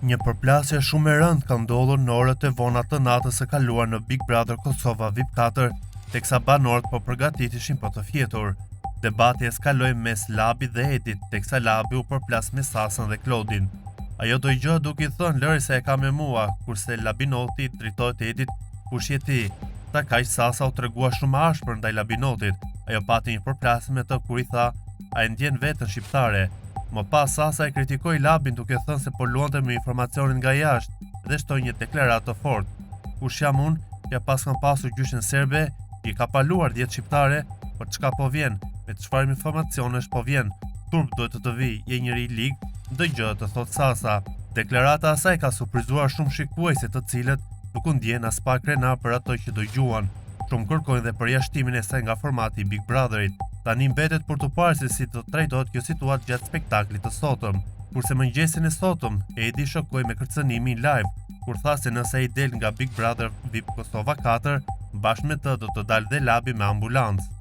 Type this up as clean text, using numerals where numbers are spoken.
Një përplasje shumë e rëndë ka ndodhur në orët e vona të natës së kaluar në Big Brother Kosova VIP 4, teksa banorët po përgatitishin për të fjetur. Debati eskaloi mes Labit dhe Edit, teksa Labi u përplas me Sasën dhe Klodin. Ajo do i gjë duke i thënë lëri se e ka me mua, kurse Labinoti drejtohet Edit, kush je ti? Ta kaq Sasa u tregua shumë ashpër ndaj Labinotit. Ajo pati një përplasje me të kur i tha, a e ndjen veten shqiptare. Më pas Sasa e kritikoi Labin duke thënë se po luante me informacionin nga jashtë dhe shtoi një deklaratë të fortë. Kush jam unë, ja pas kam pasur gjyshen serbe, i ka paluar 10 shqiptare, por çka po vjen, me çfarë informacionesh po vjen. Turp duhet të vi, je njëri i lig, dëgjë të thot Sasa. Deklarata asaj ka surprizuar shumë shikuese të cilët nuk u ndjen as pak krenar për ato që dëgjuan. Shumë kërkojnë dhe përjashtimin e saj nga formati Big Brotherit. Tani mbetet për të parë se si të trajtohet kjo situatë gjatë spektaklit të sotëm. Kurse mëngjesin e sotëm, Edi shokoi me kërcënimin live, kur tha se nëse ai del nga Big Brother VIP Kosova 4, bashkë me të do të dalë dhe Labi me ambulancë.